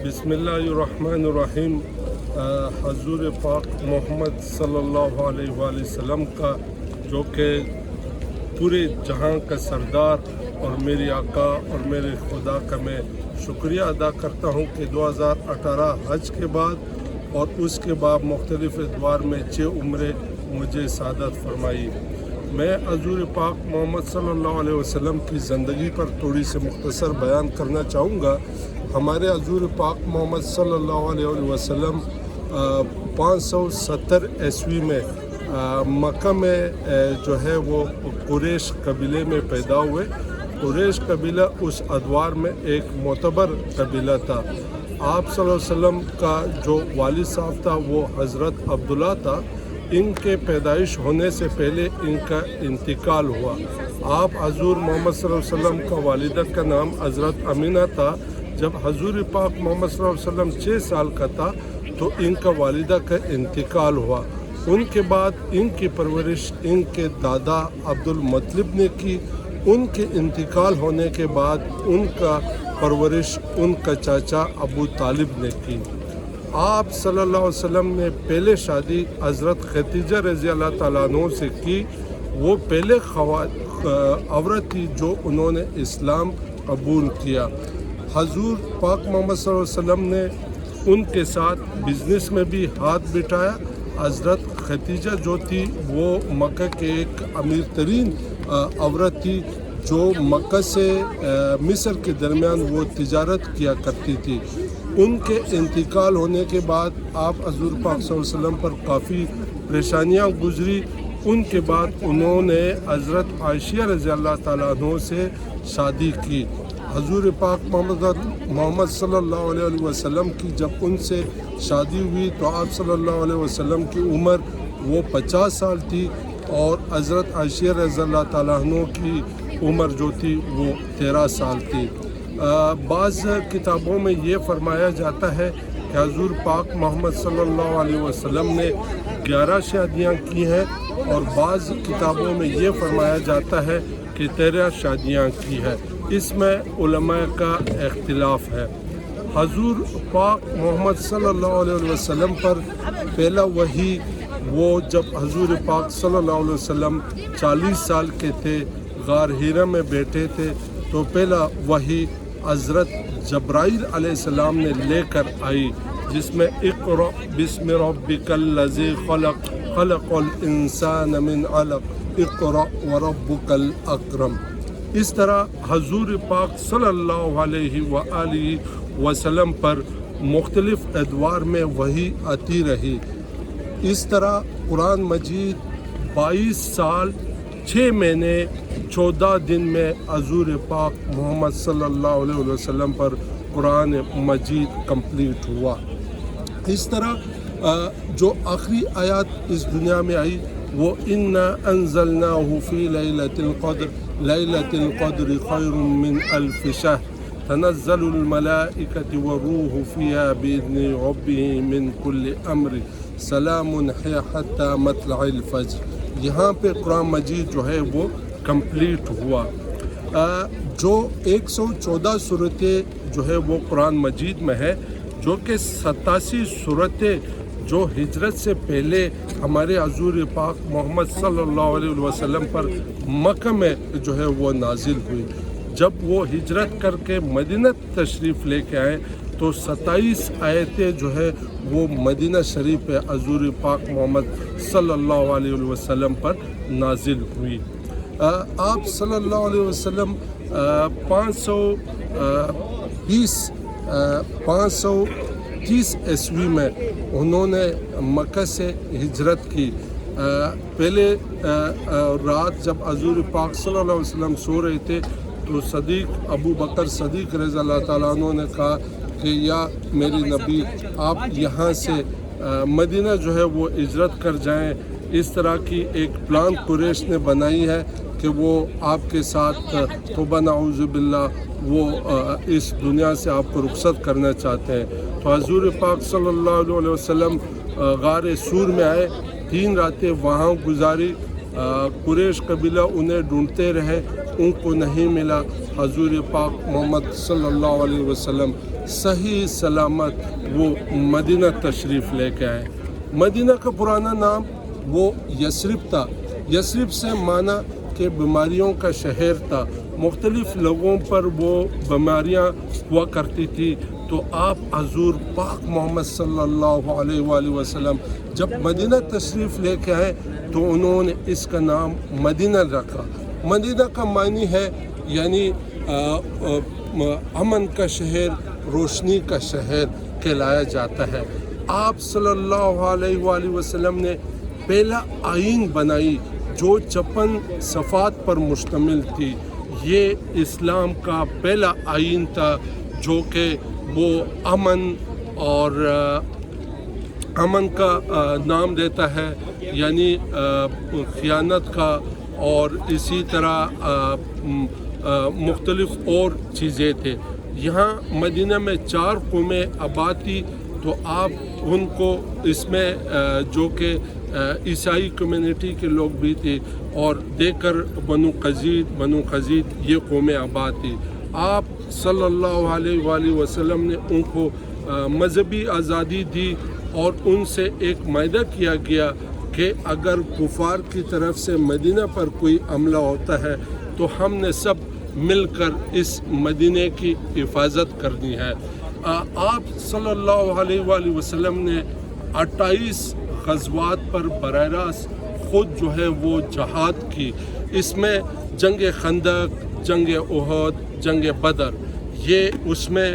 بسم اللہ الرحمن الرحیم۔ حضور پاک محمد صلی اللہ علیہ وآلہ وسلم کا جو کہ پورے جہاں کا سردار اور میری آقا اور میرے خدا کا میں شکریہ ادا کرتا ہوں کہ 2018 حج کے بعد اور اس کے بعد مختلف ادوار میں 6 عمرے مجھے سعادت فرمائی۔ میں حضور پاک محمد صلی اللہ علیہ وسلم کی زندگی پر تھوڑی سی مختصر بیان کرنا چاہوں گا۔ ہمارے حضور پاک محمد صلی اللہ علیہ وسلم 570 عیسوی میں مکہ میں جو ہے وہ قریش قبیلے میں پیدا ہوئے۔ قریش قبیلہ اس ادوار میں ایک معتبر قبیلہ تھا۔ آپ صلی اللہ علیہ وسلم کا جو والد صاحب تھا وہ حضرت عبداللہ تھا۔ ان کے پیدائش ہونے سے پہلے ان کا انتقال ہوا۔ آپ حضور محمد صلی اللہ علیہ وسلم کا والدہ کا نام حضرت امینہ تھا۔ جب حضور پاک محمد صلی اللہ علیہ وسلم 6 سال کا تھا تو ان کا والدہ کا انتقال ہوا۔ ان کے بعد ان کی پرورش ان کے دادا عبد المطلب نے کی۔ ان کے انتقال ہونے کے بعد ان کا پرورش ان کا چاچا ابو طالب نے کی۔ آپ صلی اللہ علیہ وسلم نے پہلے شادی حضرت خدیجہ رضی اللہ تعالیٰ عنہ سے کی۔ وہ پہلے عورت تھی جو انہوں نے اسلام قبول کیا۔ حضور پاک محمد صلی اللہ علیہ وسلم نے ان کے ساتھ بزنس میں بھی ہاتھ بٹایا۔ حضرت خدیجہ جو تھی وہ مکہ کے ایک امیر ترین عورت تھی جو مکہ سے مصر کے درمیان وہ تجارت کیا کرتی تھی۔ ان کے انتقال ہونے کے بعد آپ حضور پاک صلی اللہ علیہ وسلم پر کافی پریشانیاں گزری۔ ان کے بعد انہوں نے حضرت عائشہ رضی اللہ تعالیٰ عنہ سے شادی کی۔ حضور پاک محمد صلی اللہ علیہ وسلم کی جب ان سے شادی ہوئی تو آپ صلی اللہ علیہ وسلم کی عمر وہ 50 سال تھی اور حضرت عائشہ رضی اللہ تعالیٰ عنہ کی عمر جو تھی وہ 13 سال تھی۔ بعض کتابوں میں یہ فرمایا جاتا ہے کہ حضور پاک محمد صلی اللہ علیہ وسلم نے 11 شادیاں کی ہیں اور بعض کتابوں میں یہ فرمایا جاتا ہے کہ 13 شادیاں کی ہیں۔ اس میں علماء کا اختلاف ہے۔ حضور پاک محمد صلی اللہ علیہ وسلم پر پہلا وحی وہ جب حضور پاک صلی اللہ علیہ وسلم 40 سال کے تھے، غار حرا میں بیٹھے تھے، تو پہلا وحی حضرت جبرائیل علیہ السلام نے لے کر آئی، جس میں اقرأ بسم ربک الذی خلق خلق الانسان من علق اقرأ وربک الاکرم۔ اس طرح حضور پاک صلی اللہ علیہ وآلہ وسلم پر مختلف ادوار میں وحی آتی رہی۔ اس طرح قرآن مجید 22 سال 6 مہینے 14 دن میں حضور پاک محمد صلی اللہ علیہ وسلم پر قرآن مجید کمپلیٹ ہوا۔ اس طرح جو آخری آیات اس دنیا میں آئی وہ اِنَّا أَنزَلْنَاهُ فِي لَيْلَةِ الْقَدْرِ لَيْلَةِ الْقَدْرِ خَيْرٌ مِّنْ أَلْفِ شَهْرٍ تَنَزَّلُ الْمَلَائِكَةُ وَالرُّوحُ فِيهَا بِإِذْنِ رَبِّهِم مِّن كُلِّ أَمْرٍ سَلَامٌ هِيَ حَتَّىٰ مَطْلَعِ الْفَجْرِ۔ یہاں پہ قرآن مجید جو ہے وہ کمپلیٹ ہوا۔ جو 114 صورتیں جو ہے وہ قرآن مجید میں ہے، جو کہ 87 صورتیں جو ہجرت سے پہلے ہمارے حضور پاک محمد صلی اللہ علیہ وسلم پر مکہ میں جو ہے وہ نازل ہوئی۔ جب وہ ہجرت کر کے مدینہ تشریف لے کے آئے تو 27 آیتیں جو ہے وہ مدینہ شریف پہ حضور پاک محمد صلی اللہ علیہ وسلم پر نازل ہوئی۔ آپ صلی اللہ علیہ وسلم 530 عیسوی میں انہوں نے مکہ سے ہجرت کی۔ پہلے رات جب حضور پاک صلی اللہ علیہ وسلم سو رہے تھے تو صدیق ابو بکر صدیق رضی اللہ تعالیٰ عنہ نے کہا کہ یا میری نبی آپ یہاں سے مدینہ جو ہے وہ ہجرت کر جائیں۔ اس طرح کی ایک پلان قریش نے بنائی ہے کہ وہ آپ کے ساتھ توبہ نعوذ باللہ وہ اس دنیا سے آپ کو رخصت کرنا چاہتے ہیں۔ تو حضور پاک صلی اللہ علیہ وسلم غار سور میں آئے، 3 راتیں وہاں گزاری۔ قریش قبیلہ انہیں ڈھونڈتے رہے، ان کو نہیں ملا۔ حضور پاک محمد صلی اللہ علیہ وسلم صحیح سلامت وہ مدینہ تشریف لے کے آئے۔ مدینہ کا پرانا نام وہ یثرب تھا۔ یثرب سے معنی کہ بیماریوں کا شہر تھا، مختلف لوگوں پر وہ بیماریاں ہوا کرتی تھی، تو آپ حضور پاک محمد صلی اللہ علیہ وآلہ وسلم جب مدینہ تشریف لے کے آئے تو انہوں نے اس کا نام مدینہ رکھا۔ مدینہ کا معنی ہے یعنی امن کا شہر، روشنی کا شہر کہلایا جاتا ہے۔ آپ صلی اللہ علیہ وآلہ وسلم نے پہلا آئین بنائی جو 56 صفات پر مشتمل تھی۔ یہ اسلام کا پہلا آئین تھا جو کہ وہ امن اور امن کا نام دیتا ہے، یعنی خیانت کا، اور اسی طرح مختلف اور چیزیں تھے۔ یہاں مدینہ میں 4 قومیں آباد تھی، تو آپ ان کو اس میں جو کہ عیسائی کمیونٹی کے لوگ بھی تھے، اور دیکھ کر بنو قزید یہ قومیں آباد تھی۔ آپ صلی اللہ علیہ وآلہ وسلم نے ان کو مذہبی آزادی دی، اور ان سے ایک معاہدہ کیا گیا کہ اگر کفار کی طرف سے مدینہ پر کوئی حملہ ہوتا ہے تو ہم نے سب مل کر اس مدینے کی حفاظت کرنی ہے۔ آپ صلی اللہ علیہ وآلہ وسلم نے 28 غزوات پر براہ راست خود جو ہے وہ جہاد کی۔ اس میں جنگ خندق، جنگ احد، جنگ بدر، یہ اس میں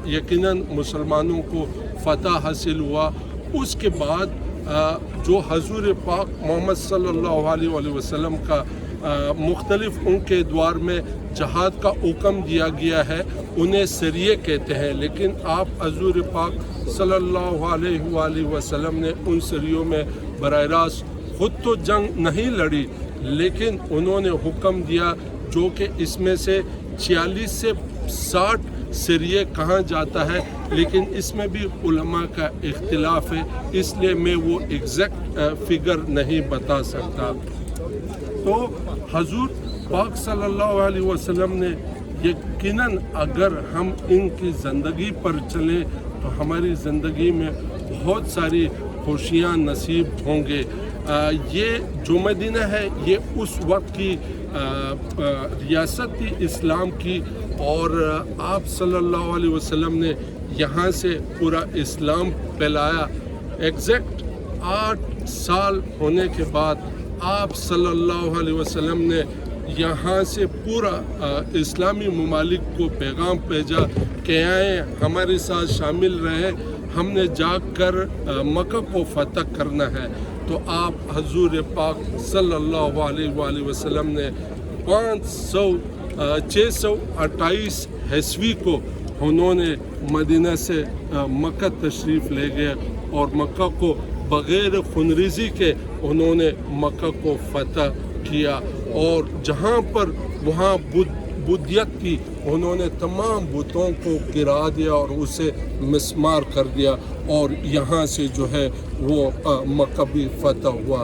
یقیناً مسلمانوں کو فتح حاصل ہوا۔ اس کے بعد جو حضور پاک محمد صلی اللہ علیہ وآلہ وسلم کا مختلف ان کے دوار میں جہاد کا حکم دیا گیا ہے، انہیں سریے کہتے ہیں، لیکن آپ حضور پاک صلی اللہ علیہ وآلہ وسلم نے ان سریوں میں براہ راست خود تو جنگ نہیں لڑی، لیکن انہوں نے حکم دیا جو کہ اس میں سے 46 سے 60 سریے کہاں جاتا ہے، لیکن اس میں بھی علماء کا اختلاف ہے، اس لیے میں وہ ایگزیکٹ فگر نہیں بتا سکتا۔ تو حضور پاک صلی اللہ علیہ وسلم نے یقیناً اگر ہم ان کی زندگی پر چلیں تو ہماری زندگی میں بہت ساری خوشیاں نصیب ہوں گے۔ یہ جو مدینہ ہے یہ اس وقت کی ریاست تھی اسلام کی، اور آپ صلی اللہ علیہ وسلم نے یہاں سے پورا اسلام پھیلایا۔ ایگزیکٹ 8 سال ہونے کے بعد آپ صلی اللہ علیہ وسلم نے یہاں سے پورا اسلامی ممالک کو پیغام بھیجا کہ آئیں ہمارے ساتھ شامل رہیں، ہم نے جا کر مکہ کو فتح کرنا ہے۔ تو آپ حضور پاک صلی اللہ علیہ وآلہ وسلم نے 628 عیسوی کو انہوں نے مدینہ سے مکہ تشریف لے گئے، اور مکہ کو بغیر خونریزی کے انہوں نے مکہ کو فتح کیا، اور جہاں پر وہاں بدھیت تھی انہوں نے تمام بتوں کو گرا دیا اور اسے مسمار کر دیا، اور یہاں سے جو ہے وہ مکہ بھی فتح ہوا۔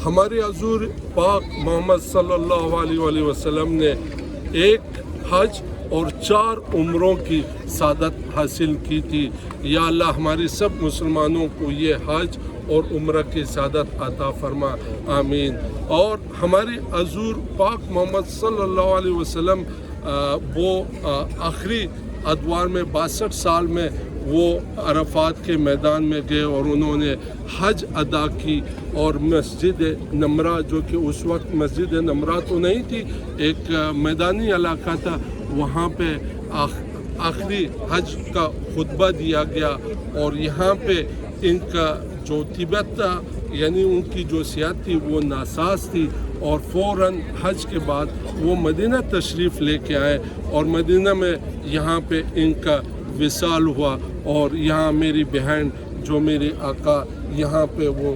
ہمارے حضور پاک محمد صلی اللہ علیہ وآلہ وسلم نے 1 حج اور 4 عمروں کی سعادت حاصل کی تھی۔ یا اللہ ہمارے سب مسلمانوں کو یہ حج اور عمرہ کی سعادت عطا فرما، آمین۔ اور ہمارے حضور پاک محمد صلی اللہ علیہ وسلم وہ آخری ادوار میں 62 سال میں وہ عرفات کے میدان میں گئے اور انہوں نے حج ادا کی، اور مسجد نمرہ جو کہ اس وقت مسجد نمرہ تو نہیں تھی، ایک میدانی علاقہ تھا، وہاں پہ آخری حج کا خطبہ دیا گیا، اور یہاں پہ ان کا جو طبیعت تھا یعنی ان کی جو صحت تھی وہ ناساز تھی، اور فوراً حج کے بعد وہ مدینہ تشریف لے کے آئے، اور مدینہ میں یہاں پہ ان کا وصال ہوا، اور یہاں میری بہن جو میرے آقا یہاں پہ وہ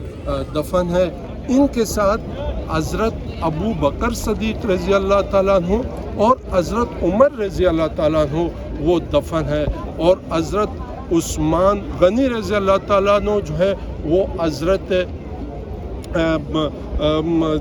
دفن ہے۔ ان کے ساتھ حضرت ابو بکر صدیق رضی اللہ تعالیٰ عنہ اور حضرت عمر رضی اللہ تعالیٰ عنہ وہ دفن ہے، اور حضرت عثمان غنی رضی اللہ تعالیٰ عنہ جو ہے وہ حضرت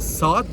7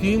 3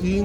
3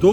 2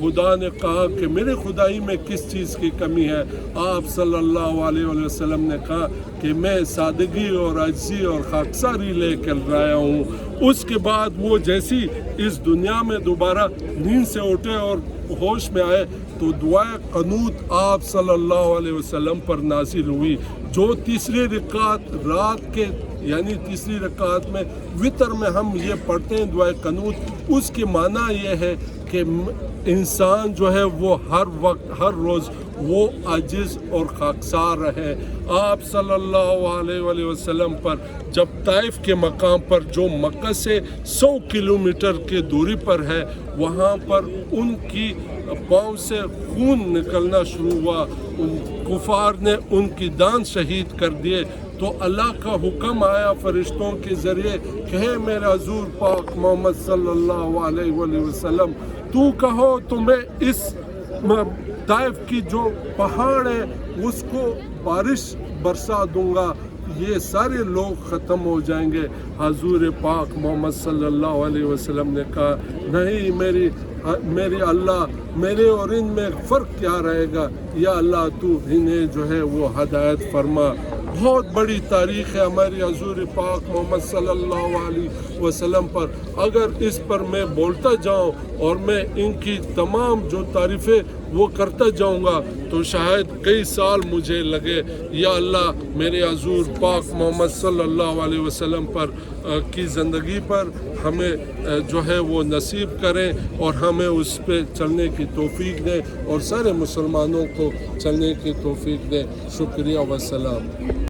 خدا نے کہا کہ میرے خدائی میں کس چیز کی کمی ہے؟ آپ صلی اللہ علیہ وسلم نے کہا کہ میں سادگی اور عاجزی اور خاکساری لے کر آیا ہوں۔ اس کے بعد وہ جیسی اس دنیا میں دوبارہ نیند سے اٹھے اور ہوش میں آئے تو دعائے قنوت آپ صلی اللہ علیہ وسلم پر نازل ہوئی، جو تیسری رکعت رات کے یعنی تیسری رکعت میں وتر میں ہم یہ پڑھتے ہیں دعائے قنوت۔ اس کی معنی یہ ہے کہ انسان جو ہے وہ ہر وقت ہر روز وہ عاجز اور خاکسار رہے۔ آپ صلی اللہ علیہ وسلم پر جب طائف کے مقام پر جو مکہ سے 100 کلومیٹر کی دوری پر ہے، وہاں پر ان کی پاؤں سے خون نکلنا شروع ہوا، کفار نے ان کی دان شہید کر دیے، تو اللہ کا حکم آیا فرشتوں کے ذریعے کہ ہے میرے حضور پاک محمد صلی اللہ علیہ وسلم، تو کہو تو میں اس طائف کی جو پہاڑ ہے اس کو بارش برسا دوں گا، یہ سارے لوگ ختم ہو جائیں گے۔ حضور پاک محمد صلی اللہ علیہ وسلم نے کہا نہیں میری اللہ، میرے اور ان میں فرق کیا رہے گا، یا اللہ تو انہیں جو ہے وہ ہدایت فرما۔ بہت بڑی تاریخ ہے ہماری حضور پاک محمد صلی اللہ علیہ وسلم پر، اگر اس پر میں بولتا جاؤں اور میں ان کی تمام جو تعریفیں وہ کرتا جاؤں گا تو شاید کئی سال مجھے لگے۔ یا اللہ میرے حضور پاک محمد صلی اللہ علیہ وسلم پر کی زندگی پر ہمیں جو ہے وہ نصیب کریں اور ہمیں اس پہ چلنے کی توفیق دیں اور سارے مسلمانوں کو چلنے کی توفیق دیں۔ شکریہ والسلام۔